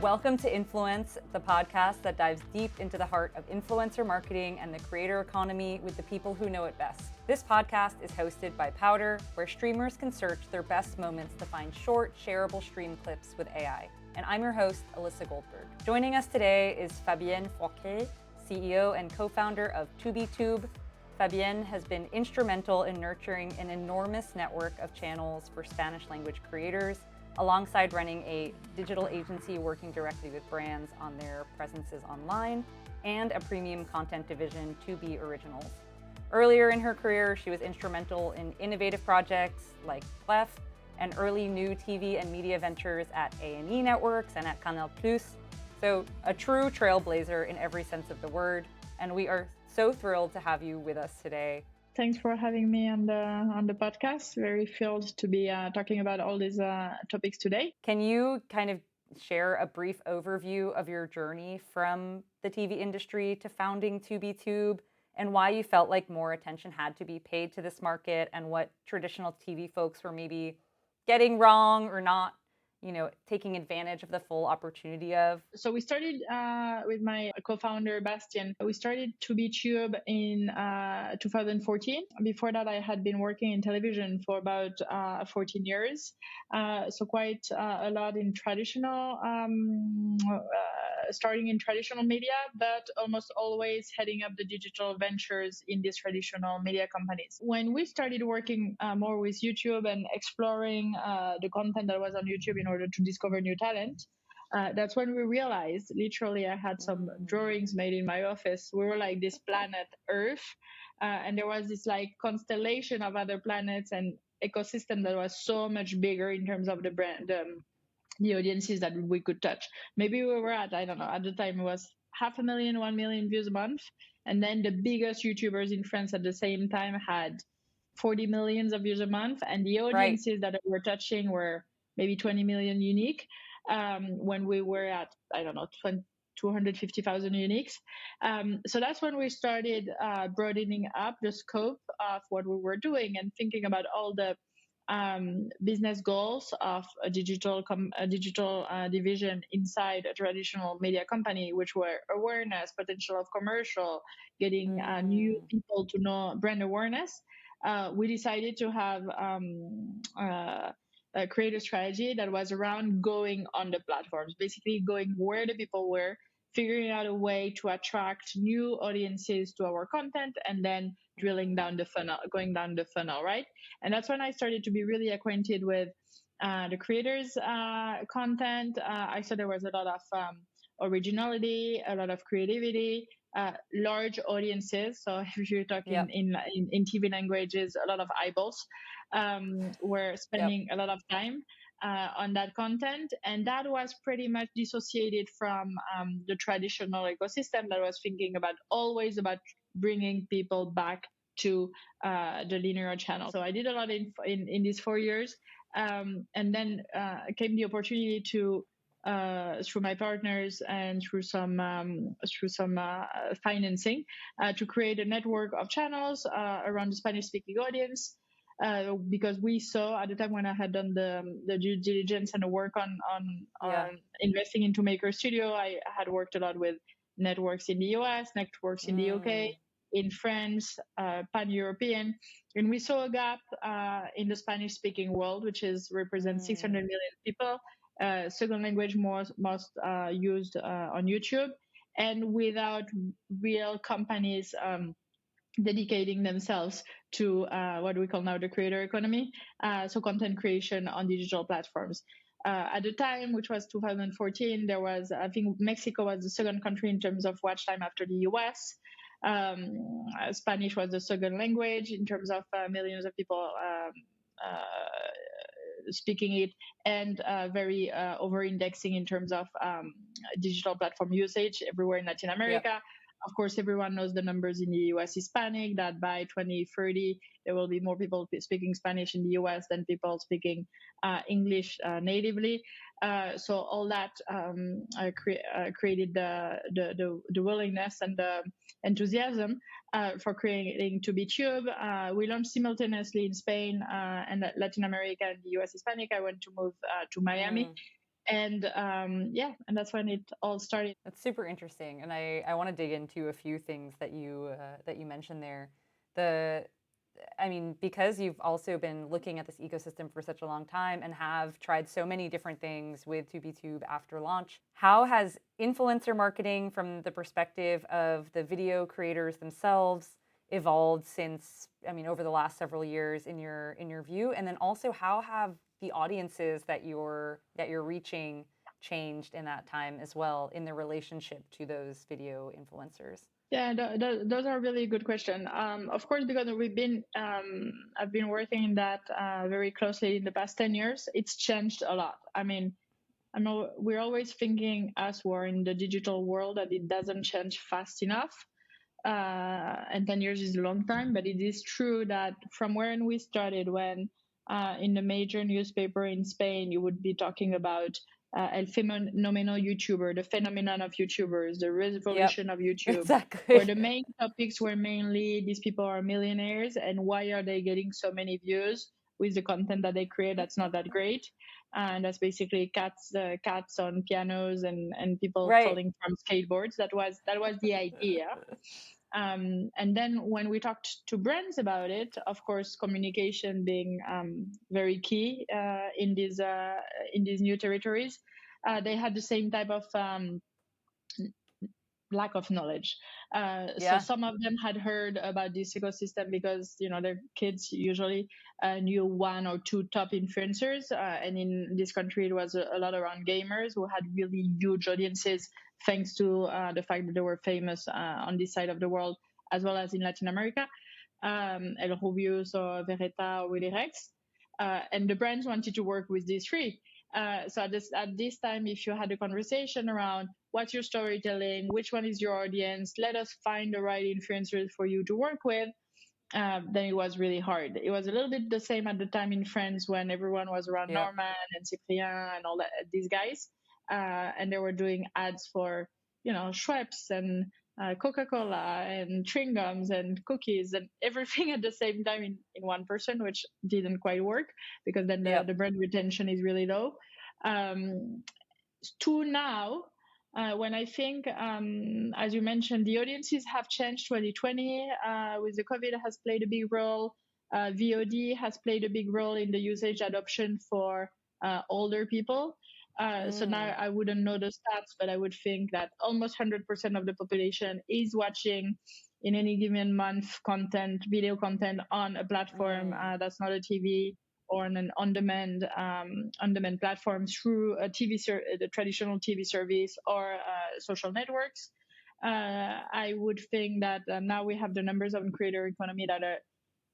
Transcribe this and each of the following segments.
Welcome to Influence, the podcast that dives deep into the heart of influencer marketing and the creator economy with the people who know it best. This podcast is hosted by Powder, where streamers can search their best moments to find short, shareable stream clips with AI. And I'm your host, Alyssa Goldberg. Joining us today is Fabienne Fourquet, CEO and co-founder of TubiTube. Fabienne has been instrumental in nurturing an enormous network of channels for Spanish language creators, alongside running a digital agency working directly with brands on their presences online, and a premium content division, Tubi Originals. Earlier in her career, she was instrumental in innovative projects like Clef and early new TV and media ventures at A&E Networks and at Canal+. So a true trailblazer in every sense of the word, and we are so thrilled to have you with us today. Thanks for having me on the podcast. Very thrilled to be talking about all these topics today. Can you kind of share a brief overview of your journey from the TV industry to founding TubiTube and why you felt like more attention had to be paid to this market and what traditional TV folks were maybe getting wrong or not, taking advantage of the full opportunity of? So we started with my co-founder, Bastien. We started TubiTube in 2014. Before that, I had been working in television for about 14 years. So quite a lot in traditional, starting in traditional media, but almost always heading up the digital ventures in these traditional media companies. When we started working more with YouTube and exploring the content that was on YouTube in order to discover new talent, that's when we realized, literally, I had some drawings made in my office. We were like this planet Earth, and there was this like constellation of other planets and ecosystem that was so much bigger in terms of the brand, the audiences that we could touch. Maybe we were at, I don't know, at the time it was 500,000, 1 million views a month. And then the biggest YouTubers in France at the same time had 40 millions of views a month. And the audiences that we were touching were maybe 20 million unique. When we were at, I don't know, 250,000 uniques. So that's when we started broadening up the scope of what we were doing and thinking about all the business goals of a digital division inside a traditional media company, which were awareness, potential of commercial, getting new people to know, brand awareness. We decided to have create a strategy that was around going on the platforms, basically going where the people were, figuring out a way to attract new audiences to our content, and then drilling down the funnel, going down the funnel, right? And that's when I started to be really acquainted with the creators' content. I saw there was a lot of originality, a lot of creativity, large audiences. So if you're talking in TV languages, a lot of eyeballs. Were spending a lot of time on that content, and that was pretty much dissociated from the traditional ecosystem that was thinking about always about bringing people back to the linear channel. So I did a lot in these 4 years, and then came the opportunity to through my partners and through some financing to create a network of channels around the Spanish-speaking audience. Because we saw at the time when I had done the due diligence and the work on investing into Maker Studio, I had worked a lot with networks in the US, networks in the UK, in France, pan-European, and we saw a gap in the Spanish-speaking world, which represents 600 million people, second language most used on YouTube, and without real companies dedicating themselves to what we call now the creator economy, so content creation on digital platforms. At the time, which was 2014, there was, I think Mexico was the second country in terms of watch time after the US. Spanish was the second language in terms of millions of people speaking it, and very over-indexing in terms of digital platform usage everywhere in Latin America. Of course, everyone knows the numbers in the US Hispanic, that by 2030, there will be more people speaking Spanish in the US than people speaking English natively. So all that created the willingness and the enthusiasm for creating TubiTube. We launched simultaneously in Spain and Latin America and the US Hispanic. I went to move to Miami. And and that's when it all started. That's super interesting, and I want to dig into a few things that you mentioned there. The I mean, because you've also been looking at this ecosystem for such a long time and have tried so many different things with TubeTube after launch, how has influencer marketing from the perspective of the video creators themselves evolved since, I mean, over the last several years in your view? And then also how have the audiences that you're reaching changed in that time as well in their relationship to those video influencers? Yeah, those are really good questions. Of course, because I've been working in that very closely in the past 10 years. It's changed a lot. I mean, I know we're always thinking, as we're in the digital world, that it doesn't change fast enough. And 10 years is a long time, but it is true that from when we started, when in the major newspaper in Spain, you would be talking about el fenomeno YouTuber, the phenomenon of YouTubers, the Yep, revolution of YouTube, where exactly. the main topics were mainly these people are millionaires and why are they getting so many views with the content that they create that's not that great. And that's basically cats on pianos and people Right. falling from skateboards. That was the idea. And then when we talked to brands about it, of course, communication being very key in these new territories, they had the same type of lack of knowledge. So Yeah. some of them had heard about this ecosystem because their kids usually knew one or two top influencers, and in this country it was a lot around gamers who had really huge audiences thanks to the fact that they were famous on this side of the world as well as in Latin America. El Rubius or Vereta or Willy Rex. And the brands wanted to work with these three. So at this time, if you had a conversation around what's your storytelling, which one is your audience, let us find the right influencers for you to work with, then it was really hard. It was a little bit the same at the time in France when everyone was around Yep. Norman and Cyprien and all that, these guys, and they were doing ads for Schweppes and Coca-Cola and chewing gums and cookies and everything at the same time in one person, which didn't quite work because then the Yep. brand retention is really low. Um, to now, when I think, as you mentioned, the audiences have changed. 2020 with the COVID has played a big role. VOD has played a big role in the usage adoption for older people. So now Mm. I wouldn't know the stats, but I would think that almost 100% of the population is watching in any given month video content on a platform Mm. that's not a TV or an on-demand platform through the traditional TV service or social networks. I would think that now we have the numbers of creator economy that are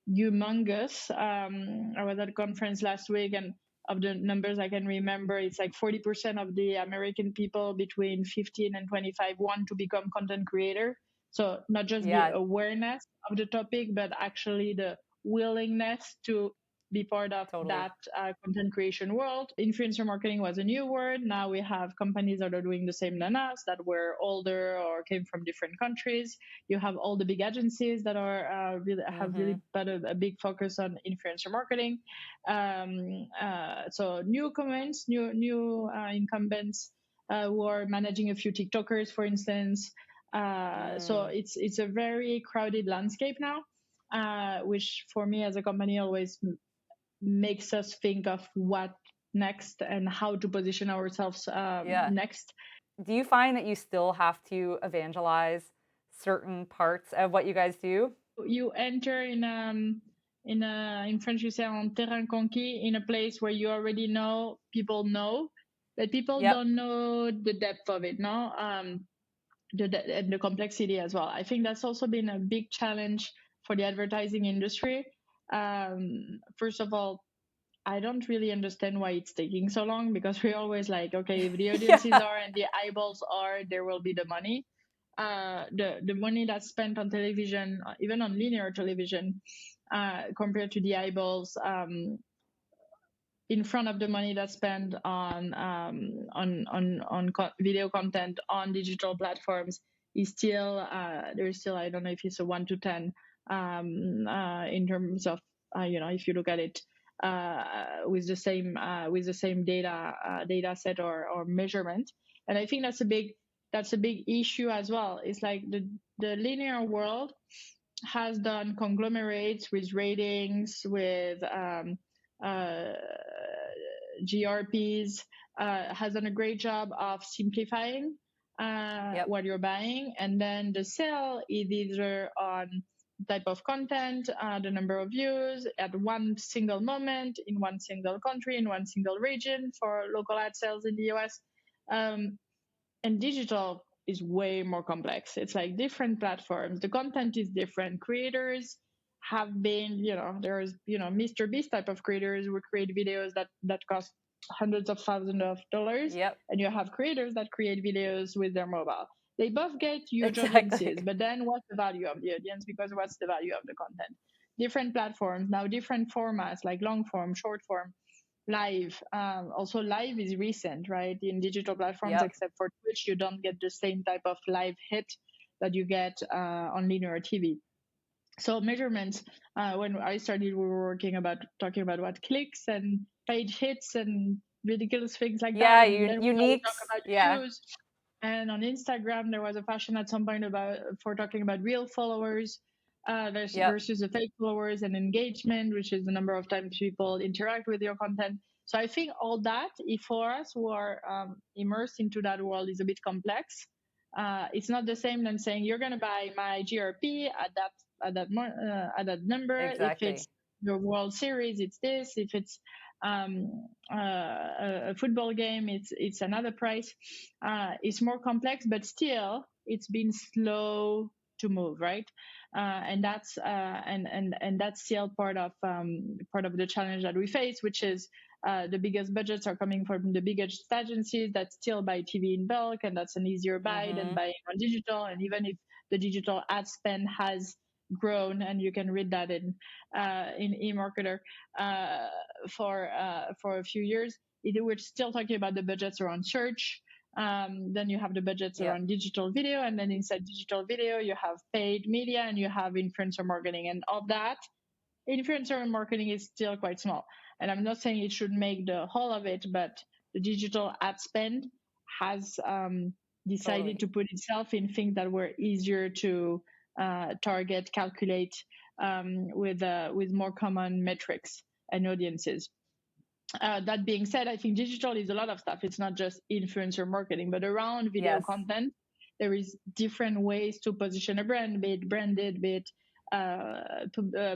humongous. I was at a conference last week, and of the numbers I can remember, it's like 40% of the American people between 15 and 25 want to become content creator. So not just the Yeah, awareness of the topic, but actually the willingness to be part of totally. that content creation world. Influencer marketing was a new word. Now we have companies that are doing the same than us, that were older or came from different countries. You have all the big agencies that are have Mm-hmm. really put a big focus on influencer marketing. So new incumbents who are managing a few TikTokers, for instance. So Mm. it's a very crowded landscape now, which for me as a company always makes us think of what next and how to position ourselves Yeah. next. Do you find that you still have to evangelize certain parts of what you guys do? You enter in French you say en terrain conquis, in a place where you already know, but people Yep. don't know the depth of it, no, and the complexity as well. I think that's also been a big challenge for the advertising industry. First of all, I don't really understand why it's taking so long, because we're always like, okay, if the audiences Yeah. are and the eyeballs are, there will be the money. The money that's spent on television, even on linear television, compared to the eyeballs, in front of the money that's spent on video content on digital platforms, is still there's still, I don't know if it's a 1 to 10 in terms of if you look at it. with the same data set or measurement. And I think that's a big issue as well. It's like the linear world has done conglomerates with ratings, with GRPs, has done a great job of simplifying what you're buying. And then the sale is either on type of content, the number of views at one single moment, in one single country, in one single region for local ad sales in the US. And digital is way more complex. It's like different platforms. The content is different. Creators have been, there's, Mr. Beast type of creators who create videos that cost hundreds of thousands of dollars. Yep. And you have creators that create videos with their mobile. They both get huge Exactly. audiences, but then what's the value of the audience? Because what's the value of the content? Different platforms, now different formats like long form, short form, live. Also live is recent, right? In digital platforms, Yep. except for Twitch, you don't get the same type of live hit that you get on linear TV. So measurements, when I started, we were talking about what clicks and page hits and ridiculous things like that. And then we unique. talk about Yeah. views. And on Instagram, there was a fashion at some point for talking about real followers versus the fake followers, and engagement, which is the number of times people interact with your content. So I think all that, if for us who are immersed into that world, is a bit complex. It's not the same than saying you're going to buy my GRP at that number. Exactly. If it's the World Series, it's this. If it's a football game, it's another price. It's more complex, but still, it's been slow to move, right? And that's and that's still part of the challenge that we face, which is the biggest budgets are coming from the biggest agencies that still buy TV in bulk, and that's an easier buy than buying on digital. And even if the digital ad spend has grown, and you can read that in eMarketer for a few years, we're still talking about the budgets around search. Then you have the budgets around digital video, and then inside digital video you have paid media and you have influencer marketing, and of that, influencer marketing is still quite small. And I'm not saying it should make the whole of it, but the digital ad spend has decided to put itself in things that were easier to target, calculate with more common metrics and audiences. That being said, I think digital is a lot of stuff. It's not just influencer marketing, but around video content, there is different ways to position a brand, be it branded, be it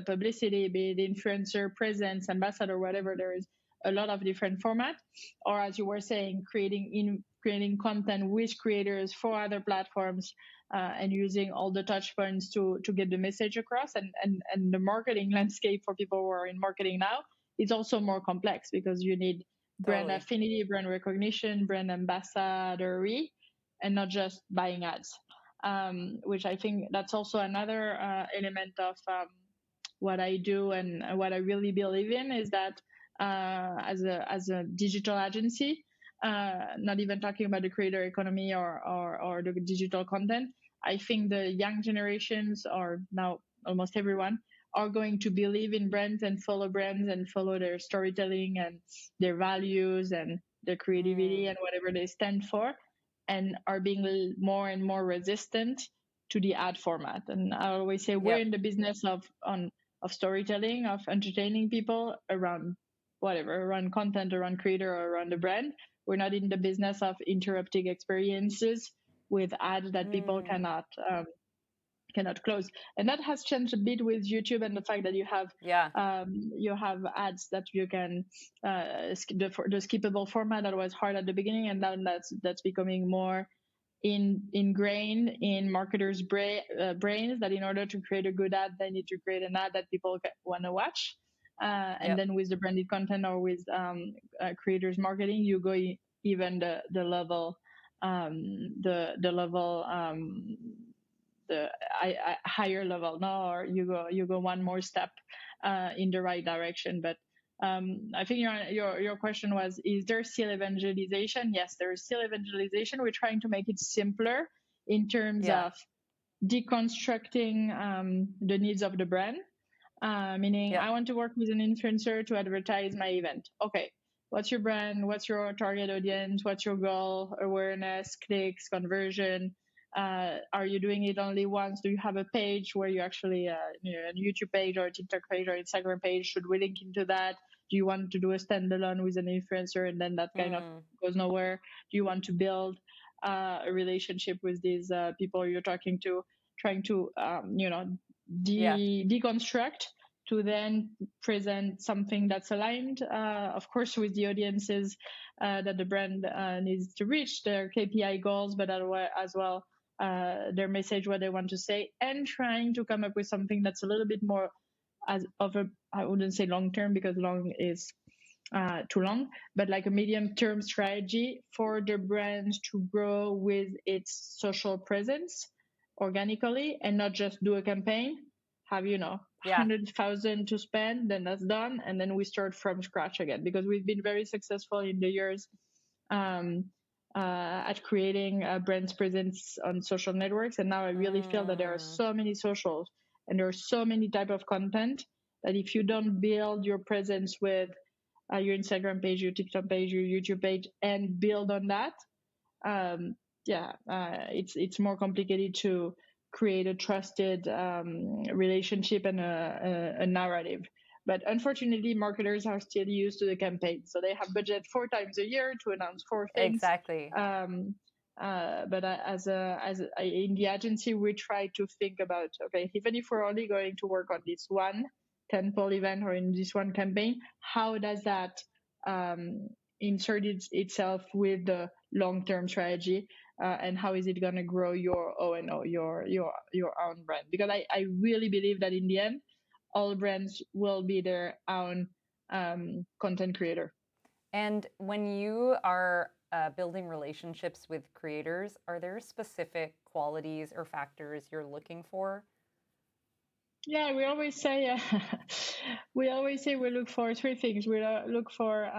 publicity, be it influencer presence, ambassador, whatever. There is a lot of different formats. Or as you were saying, creating content with creators for other platforms, and using all the touch points to get the message across. And the marketing landscape for people who are in marketing now is also more complex, because you need brand affinity, brand recognition, brand ambassadorry, and not just buying ads. Which I think that's also another element of what I do and what I really believe in, is that as a digital agency, not even talking about the creator economy or the digital content, I think the young generations, or now almost everyone, are going to believe in brands and follow their storytelling and their values and their creativity and whatever they stand for, and are being more and more resistant to the ad format. And I always say we're in the business of storytelling, of entertaining people around whatever, around content, around creator, or around the brand. We're not in the business of interrupting experiences with ads that people cannot close. And that has changed a bit with YouTube, and the fact that you have ads that you can the skippable format that was hard at the beginning, and now that's becoming more ingrained in marketers' brains, that in order to create a good ad, they need to create an ad that people want to watch. And then with the branded content or with creators marketing, you go even the level the higher level, no, or you go one more step in the right direction. But I think your question was, is there still evangelization? Yes, there is still evangelization. We're trying to make it simpler in terms of deconstructing the needs of the brand, Meaning Yeah. I want to work with an influencer to advertise my event. Okay, what's your brand? What's your target audience? What's your goal? Awareness, clicks, conversion. Are you doing it only once? Do you have a page where you actually, a YouTube page or a TikTok page or Instagram page? Should we link into that? Do you want to do a standalone with an influencer and then that kind of goes nowhere? Do you want to build a relationship with these people you're talking to, trying to, deconstruct to then present something that's aligned, of course, with the audiences that the brand needs to reach, their KPI goals, but as well their message, what they want to say, and trying to come up with something that's a little bit more as of a, I wouldn't say long term because long is too long, but like a medium term strategy for the brand to grow with its social presence organically and not just do a campaign, have, 100,000 to spend, then that's done. And then we start from scratch again because we've been very successful in the years um, at creating a brand's presence on social networks. And now I really feel that there are so many socials and there are so many type of content that if you don't build your presence with your Instagram page, your TikTok page, your YouTube page, and build on that, it's more complicated to create a trusted relationship and a narrative. But unfortunately, marketers are still used to the campaign, so they have budget 4 times a year to announce 4 things. Exactly. But in the agency, we try to think about, okay, even if we're only going to work on this one tentpole event or in this one campaign, how does that insert itself with the long-term strategy, and how is it going to grow your O&O, your own brand? Because I really believe that in the end, all brands will be their own content creator. And when you are building relationships with creators, are there specific qualities or factors you're looking for? Yeah, we always say we look for 3 things. We look for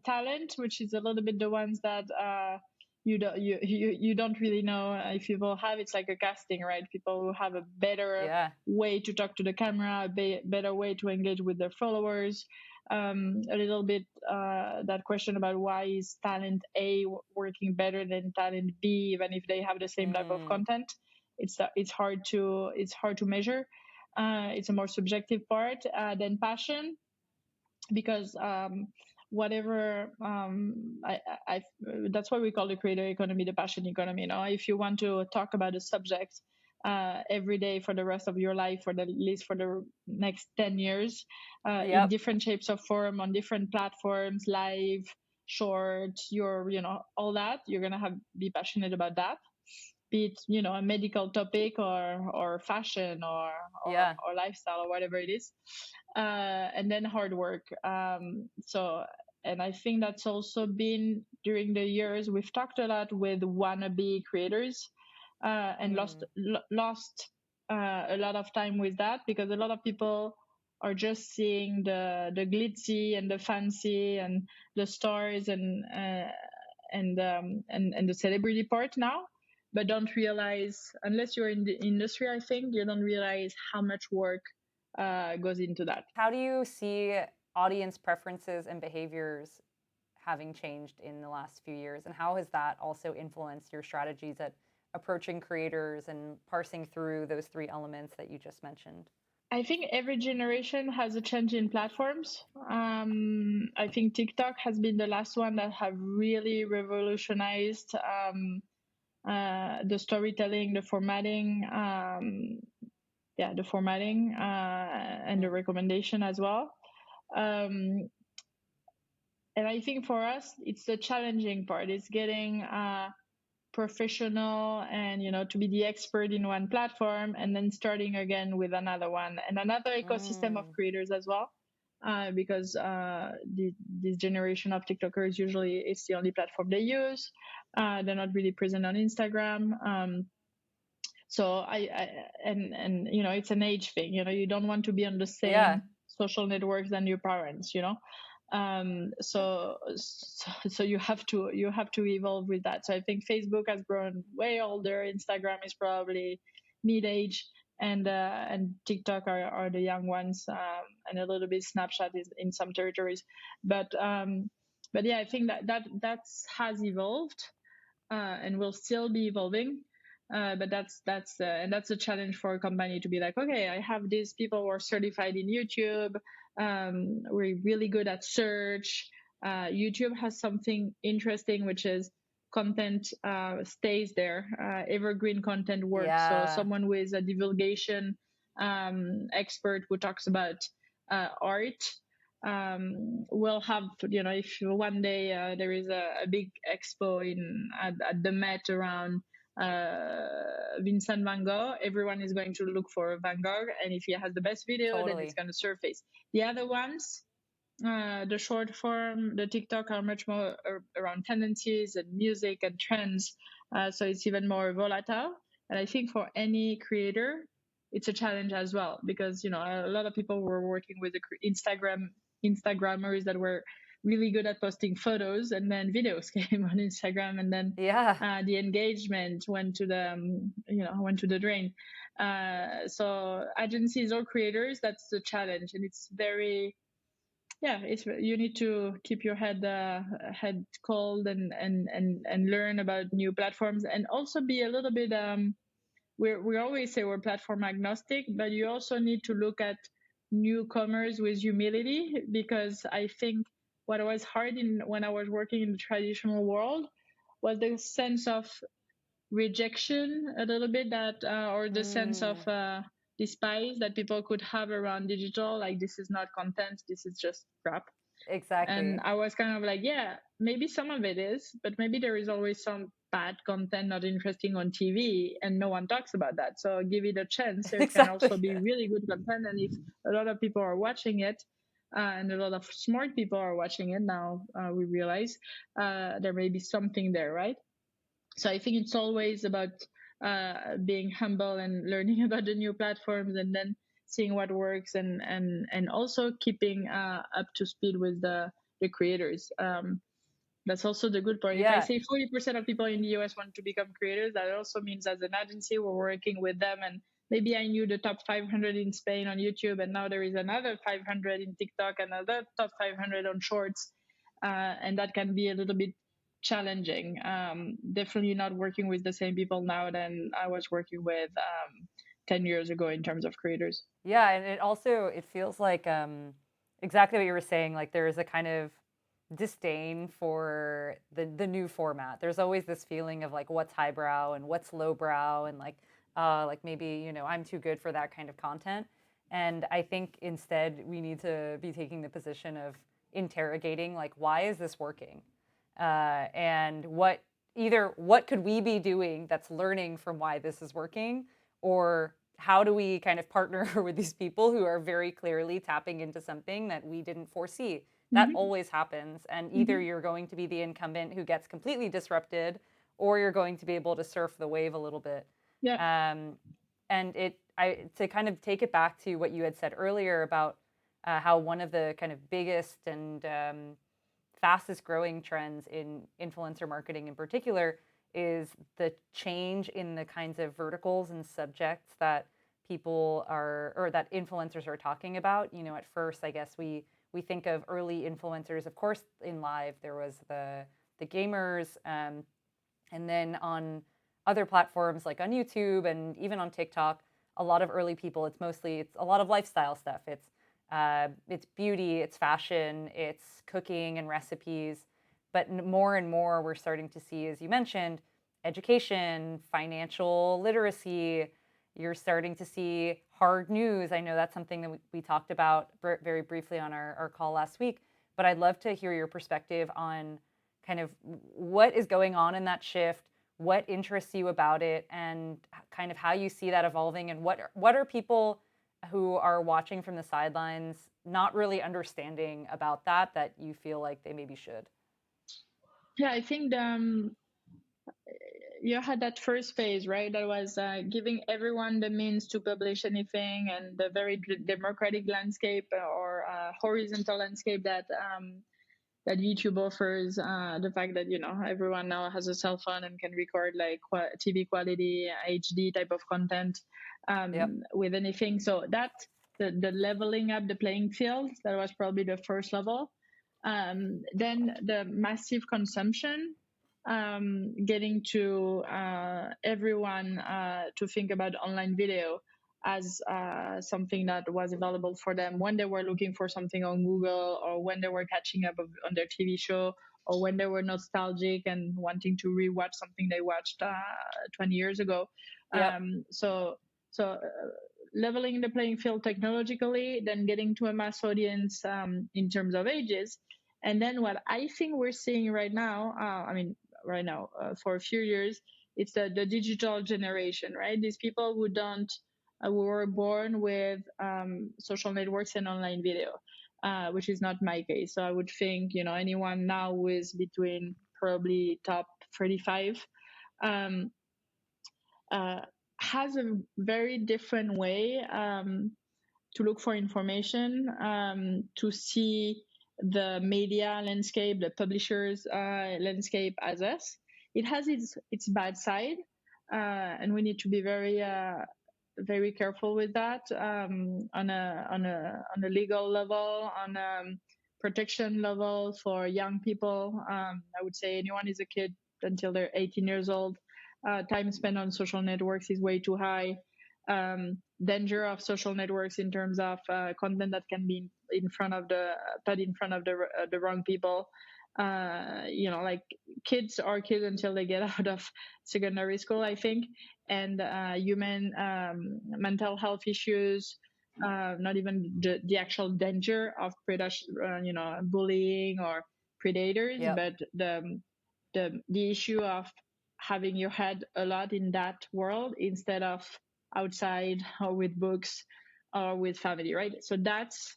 talent, which is a little bit the ones that you don't really know if people have. It's like a casting, right? People who have a better way to talk to the camera, a better way to engage with their followers. A little bit that question about why is talent A working better than talent B, even if they have the same type of content. It's hard to measure. It's a more subjective part than passion, because whatever that's what we call the creator economy, the passion economy. If you want to talk about a subject every day for the rest of your life, for at least for the next 10 years, in different shapes of form, on different platforms, live, short, all that, you're gonna be passionate about that, be it a medical topic or fashion or lifestyle or whatever it is, and then hard work. And I think that's also been during the years we've talked a lot with wannabe creators, and lost a lot of time with that, because a lot of people are just seeing the glitzy and the fancy and the stars and the celebrity part now, but don't realize, unless you're in the industry, I think you don't realize how much work goes into that. How do you see audience preferences and behaviors having changed in the last few years, and how has that also influenced your strategies at approaching creators and parsing through those 3 elements that you just mentioned? I think every generation has a change in platforms. I think TikTok has been the last one that have really revolutionized the storytelling, the formatting, and the recommendation as well. And I think for us, it's the challenging part. It's getting professional and to be the expert in one platform and then starting again with another one and another ecosystem of creators as well, because this generation of TikTokers, usually it's the only platform they use. They're not really present on Instagram. So it's an age thing. You don't want to be on the same social networks than your parents. So you have to evolve with that. So I think Facebook has grown way older. Instagram is probably mid-age. and TikTok are the young ones, and a little bit Snapchat is in some territories, but yeah, I think that's has evolved, and will still be evolving. But that's a challenge for a company to be like, okay, I have these people who are certified in YouTube. We're really good at search. YouTube has something interesting, which is content stays there. Evergreen content works. So Yeah, someone with a divulgation expert who talks about art will have, if one day there is a big expo at the Met around Vincent van Gogh, everyone is going to look for Van Gogh, and if he has the best video, then it's totally. going to surface. The other ones, the short form, the TikTok, are much more around tendencies and music and trends. So it's even more volatile. And I think for any creator, it's a challenge as well, because a lot of people were working with the Instagrammers that were really good at posting photos, and then videos came on Instagram, and then Yeah, the engagement went to the drain. So agencies or creators, that's the challenge, and it's very, yeah, it's, you need to keep your head cold, and learn about new platforms, and also be a little bit we always say we're platform agnostic, but you also need to look at newcomers with humility, because I think what was hard when I was working in the traditional world was the sense of rejection a little bit, that or the sense of mm, despise that people could have around digital, like, this is not content, this is just crap. And exactly. I was kind of like, yeah, maybe some of it is, but maybe there is always some bad content not interesting on TV, and no one talks about that. So give it a chance. There can Exactly. also be really good content, and if a lot of people are watching it, and a lot of smart people are watching it now, we realize there may be something there, right? So I think it's always about being humble and learning about the new platforms, and then seeing what works, and also keeping up to speed with the creators. That's also the good part. If I Yeah, say 40% of people in the US want to become creators, that also means as an agency, we're working with them. And maybe I knew the top 500 in Spain on YouTube, and now there is another 500 in TikTok, another top 500 on Shorts. And that can be a little bit challenging. Definitely not working with the same people now than I was working with 10 years ago in terms of creators. yeah, and it feels like exactly what you were saying. Like there is a kind of disdain for the new format. There's always this feeling of like what's highbrow and what's lowbrow, and like maybe I'm too good for that kind of content. And I think instead we need to be taking the position of interrogating like why is this working, and what could we be doing that's learning from why this is working, or how do we kind of partner with these people who are very clearly tapping into something that we didn't foresee. That Mm-hmm. always happens, and either Mm-hmm. you're going to be the incumbent who gets completely disrupted, or you're going to be able to surf the wave a little bit. Yeah. um, and to kind of take it back to what you had said earlier about how one of the kind of biggest and fastest growing trends in influencer marketing in particular is the change in the kinds of verticals and subjects that people are or that influencers are talking about. At first, I guess we think of early influencers. Of course, in live there was the gamers, and then on other platforms like on YouTube and even on TikTok, a lot of early people. It's a lot of lifestyle stuff. It's beauty, it's fashion, it's cooking and recipes. But more and more, we're starting to see, as you mentioned, education, financial literacy. You're starting to see hard news. I know that's something that we talked about very briefly on our call last week. But I'd love to hear your perspective on kind of what is going on in that shift, what interests you about it, and kind of how you see that evolving, and what are people who are watching from the sidelines not really understanding about that you feel like they maybe should. Yeah, I think you had that first phase, right? That was giving everyone the means to publish anything, and the very democratic landscape or horizontal landscape that that YouTube offers, the fact that everyone now has a cell phone and can record like TV quality HD type of content with anything. So that the leveling up the playing field, that was probably the first level. Then the massive consumption, getting to everyone to think about online video as something that was available for them when they were looking for something on Google, or when they were catching up on their TV show, or when they were nostalgic and wanting to rewatch something they watched 20 years ago. So leveling the playing field technologically, then getting to a mass audience in terms of ages. And then what I think we're seeing right now, for a few years, it's the digital generation, right? These people who don't we were born with social networks and online video, which is not my case. So I would think, anyone now who is between probably top 35 has a very different way to look for information, to see the media landscape, the publishers landscape as us. It has its bad side, and we need to be very careful with that, on a legal level, on a protection level for young people. I would say anyone is a kid until they're 18 years old. Time spent on social networks is way too high. Danger of social networks in terms of content that can be put in front of the wrong people. Like kids are kids until they get out of secondary school, I think, and human mental health issues, not even the actual danger of bullying or predators, but the issue of having your head a lot in that world instead of outside or with books or with family, right? So that's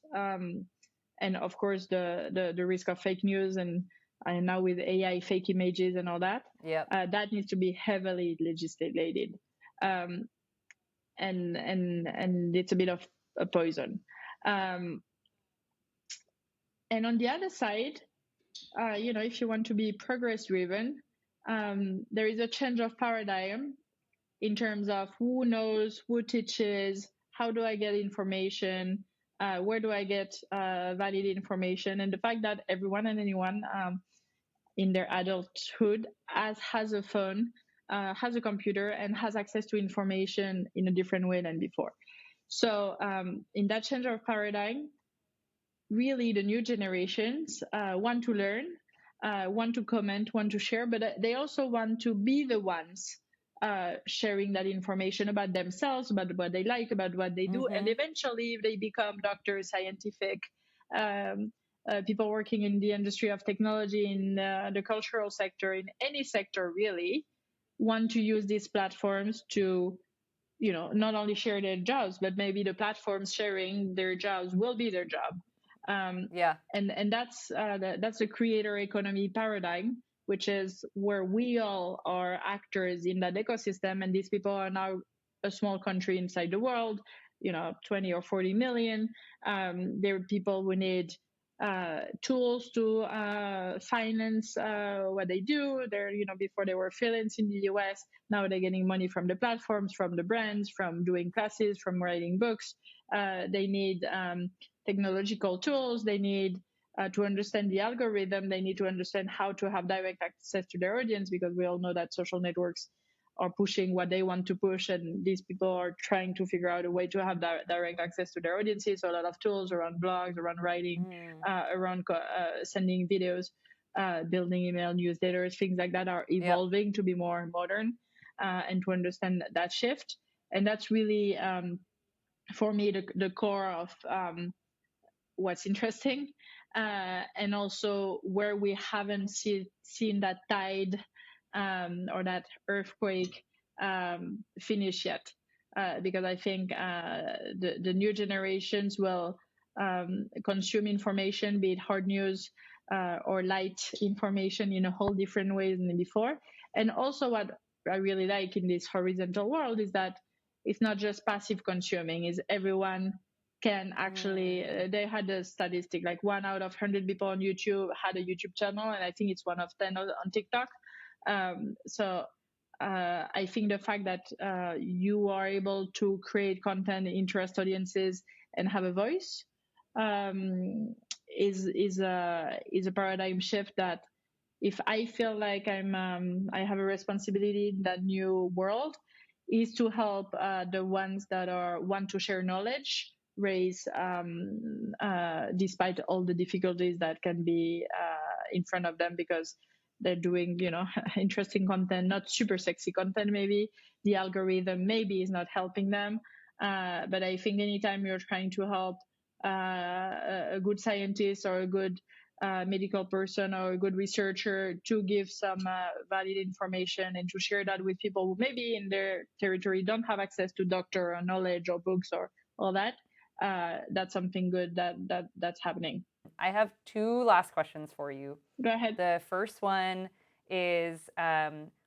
and of course the risk of fake news, and now with AI, fake images and all that, that needs to be heavily legislated, and it's a bit of a poison. And on the other side, if you want to be progress driven, there is a change of paradigm in terms of who knows, who teaches, how do I get information, where do I get valid information, and the fact that everyone and anyone in their adulthood has a phone, has a computer, and has access to information in a different way than before. So in that change of paradigm, really the new generations want to learn, want to comment, want to share, but they also want to be the ones sharing that information about themselves, about what they like, about what they do. And eventually, if they become doctors, scientific, people working in the industry of technology, in the cultural sector, in any sector really, want to use these platforms to not only share their jobs, but maybe the platforms sharing their jobs will be their job. And that's the creator economy paradigm, which is where we all are actors in that ecosystem, and these people are now a small country inside the world, 20 or 40 million. They're people who need tools to finance what they do. They're, before they were freelance in the US, now they're getting money from the platforms, from the brands, from doing classes, from writing books. They need technological tools. They need to understand the algorithm. They need to understand how to have direct access to their audience, because we all know that social networks are pushing what they want to push, and these people are trying to figure out a way to have direct access to their audiences. So a lot of tools around blogs, around writing, around sending videos, building email newsletters, things like that are evolving to be more modern, and to understand that shift. And that's really, for me, the core of what's interesting, and also where we haven't seen that tide or that earthquake finish yet, because I think the new generations will consume information, be it hard news or light information, in a whole different way than before. And also what I really like in this horizontal world is that it's not just passive consuming, is everyone can actually, they had a statistic like 1 out of 100 people on YouTube had a YouTube channel, and I think it's 1 of 10 on TikTok. So I think the fact that you are able to create content, interest audiences, and have a voice is a paradigm shift that, if I feel like I have a responsibility in that new world, is to help the ones that want to share knowledge raise, despite all the difficulties that can be in front of them, because they're doing, interesting content, not super sexy content. Maybe the algorithm maybe is not helping them. But I think anytime you're trying to help a good scientist or a good medical person or a good researcher to give some valid information and to share that with people who maybe in their territory don't have access to doctor or knowledge or books or all that, that's something good that's happening. I have 2 last questions for you. Go ahead. The first one is,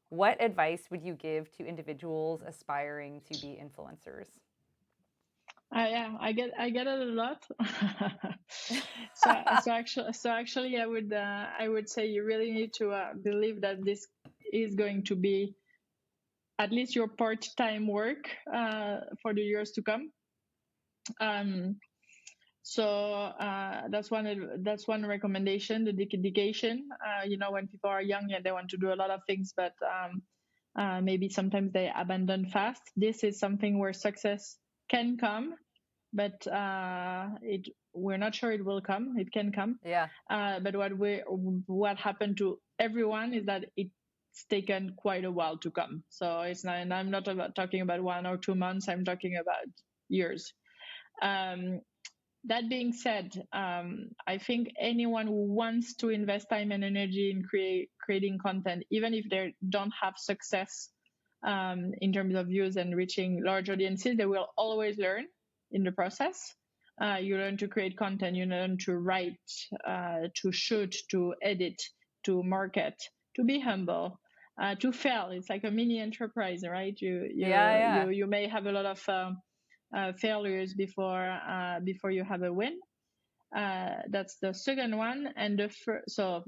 what advice would you give to individuals aspiring to be influencers? Yeah, I get it a lot. So actually, I would say you really need to believe that this is going to be at least your part-time work for the years to come. So that's one recommendation. The dedication. When people are young, they want to do a lot of things, but maybe sometimes they abandon fast. This is something where success can come, but we're not sure it will come. It can come. Yeah. But what happened to everyone is that it's taken quite a while to come. So it's not, and I'm not talking about 1 or 2 months. I'm talking about years. That being said, I think anyone who wants to invest time and energy in creating content, even if they don't have success in terms of views and reaching large audiences, they will always learn in the process. You learn to create content, you learn to write, to shoot, to edit, to market, to be humble, to fail. It's like a mini enterprise, right? You may have a lot of failures before you have a win. That's the second one. And the first, so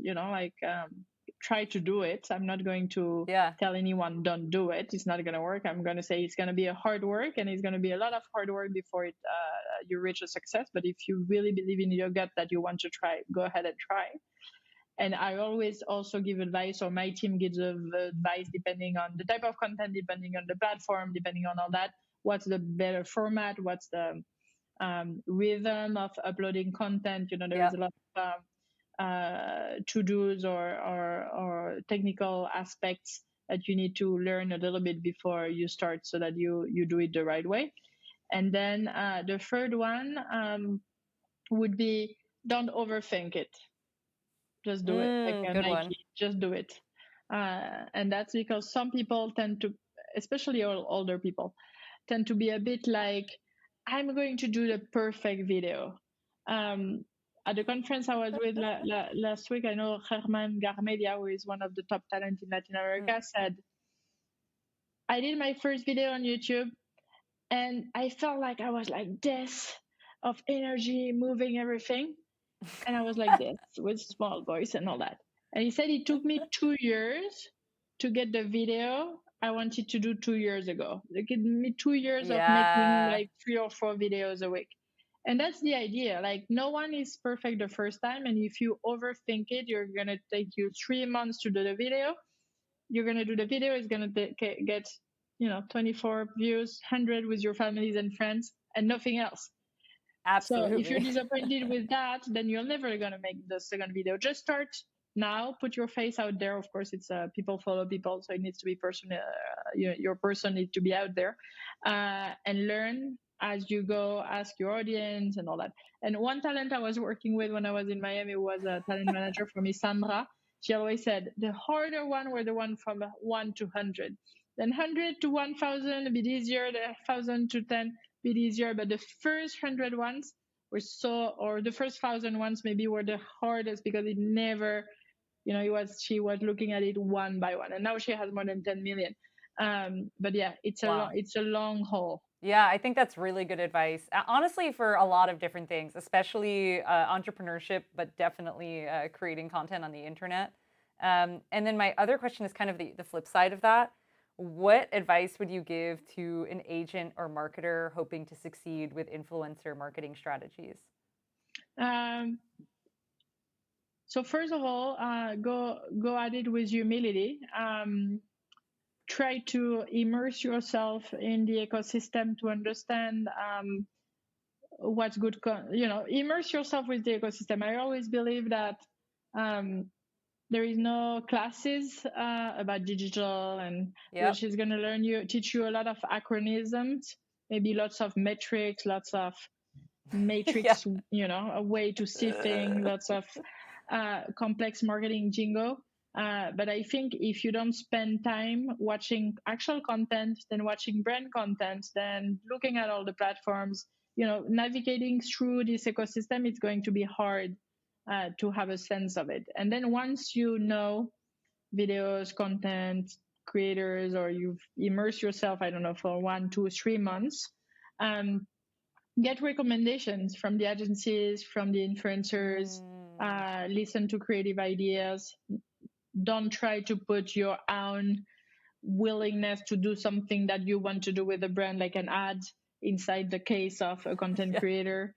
try to do it. I'm not going to tell anyone don't do it. It's not going to work. I'm going to say it's going to be a hard work, and it's going to be a lot of hard work before you reach a success. But if you really believe in your gut that you want to try, go ahead and try. And I always also give advice, or my team gives advice, depending on the type of content, depending on the platform, depending on all that. What's the better format? What's the rhythm of uploading content? There's a lot of to-dos or technical aspects that you need to learn a little bit before you start, so that you do it the right way. And then the third one would be, don't overthink it. Just do it. Like a good Nike, one. just do it. And that's because some people tend to, especially older people, tend to be a bit like, I'm going to do the perfect video. At the conference I was with last week, I know Germán Garmedia, who is one of the top talent in Latin America, said, I did my first video on YouTube, and I felt like I was like this, of energy, moving everything. And I was like this, with small voice and all that. And he said it took me 2 years to get the video I wanted to do 2 years ago. It took me 2 years of making like 3 or 4 videos a week. And that's the idea. Like, no one is perfect the first time. And if you overthink it, you're going to take you 3 months to do the video. You're going to do the video. It's going to get, 24 views, 100 with your families and friends, and nothing else. Absolutely. So if you're disappointed with that, then you're never going to make the second video. Just start now, put your face out there. Of course, it's people follow people, so it needs to be personal. Your person needs to be out there, and learn as you go. Ask your audience and all that. And one talent I was working with when I was in Miami was a talent manager for me, Sandra. She always said the harder one were the one from 1 to 100. Then 100 to 1,000 a bit easier. The 1,000 to 10 bit easier, but the first 100 ones were or the first 1,000 ones maybe were the hardest, because it never, she was looking at it one by one, and now she has more than 10 million. But yeah, it's a long haul. Yeah, I think that's really good advice. Honestly, for a lot of different things, especially entrepreneurship, but definitely creating content on the internet. And then my other question is kind of the flip side of that. What advice would you give to an agent or marketer hoping to succeed with influencer marketing strategies? Um, so first of all, go at it with humility. Try to immerse yourself in the ecosystem to understand what's good. Immerse yourself with the ecosystem. I always believe that um, there is no classes about digital, and Yep. which is going to teach you a lot of acronyms, maybe lots of metrics, lots of Yeah. matrix, a way to see things, lots of complex marketing jingo. But I think if you don't spend time watching actual content, then watching brand content, then looking at all the platforms, navigating through this ecosystem, it's going to be hard to have a sense of it. And then once you know videos, content, creators, or you've immersed yourself, I don't know, for 1, 2, 3 months, um, get recommendations from the agencies, from the influencers, Mm, listen to creative ideas. Don't try to put your own willingness to do something that you want to do with a brand, like an ad inside the case of a content yeah. creator.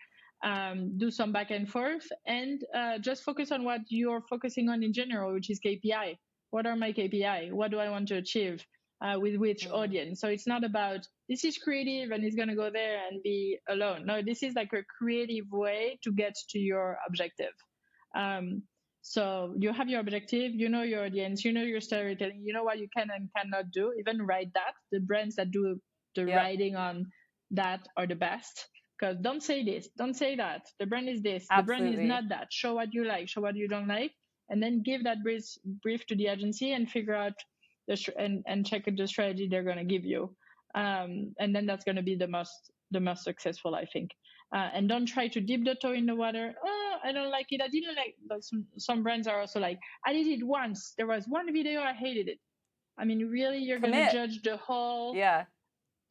Do some back and forth, and just focus on what you're focusing on in general, which is KPI. What are my KPI? What do I want to achieve with which Mm, audience? So it's not about this is creative and it's going to go there and be alone. No, this is like a creative way to get to your objective. Um, so you have your objective, you know your audience, you know your storytelling, you know what you can and cannot do. Even write that. The brands that do the yep. writing on that are the best. Because don't say this, don't say that. The brand is this, the brand is Absolutely. not that. Show what you like, show what you don't like, and then give that brief to the agency and figure out and check the strategy they're going to give you. And then that's going to be the most successful, I think. And don't try to dip the toe in the water. Oh, I don't like it. I didn't like. But some brands are also like, I did it once. There was one video I hated it. I mean, really, you're gonna Commit. judge the whole Yeah.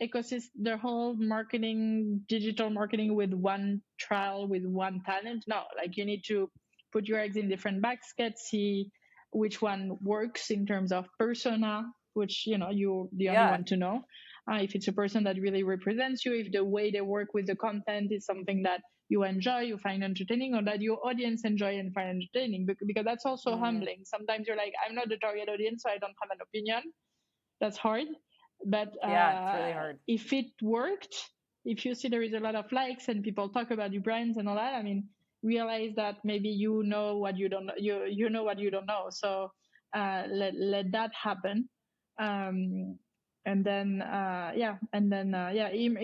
ecosystem, the whole marketing, digital marketing with one trial, with one talent? No, like you need to put your eggs in different baskets, see which one works in terms of persona, which you're the only Yeah. one to know. If it's a person that really represents you, if the way they work with the content is something that you enjoy, you find entertaining, or that your audience enjoy and find entertaining, because that's also Mm, humbling. Sometimes you're like, I'm not the target audience, so I don't have an opinion. That's hard. But yeah, it's really hard. if it worked, if you see there is a lot of likes and people talk about your brands and all that, I mean, realize that maybe you know what you don't know. You know what you don't know. So let that happen. Um, and then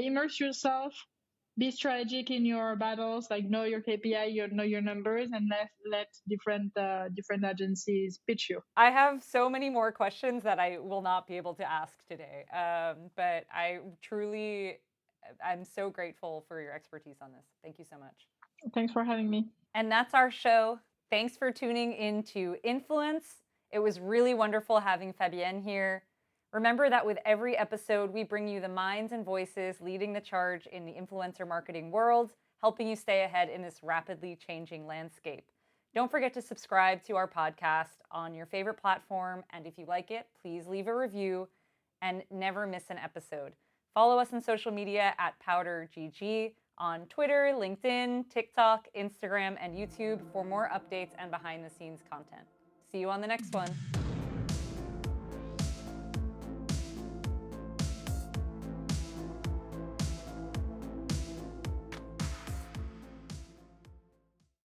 immerse yourself. Be strategic in your battles. Like know your KPI, know your numbers, and let different agencies pitch you. I have so many more questions that I will not be able to ask today. But I'm so grateful for your expertise on this. Thank you so much. Thanks for having me. And that's our show. Thanks for tuning in to Influence. It was really wonderful having Fabienne here. Remember that with every episode, we bring you the minds and voices leading the charge in the influencer marketing world, helping you stay ahead in this rapidly changing landscape. Don't forget to subscribe to our podcast on your favorite platform. And if you like it, please leave a review and never miss an episode. Follow us on social media at PowderGG on Twitter, LinkedIn, TikTok, Instagram, and YouTube for more updates and behind the scenes content. See you on the next one.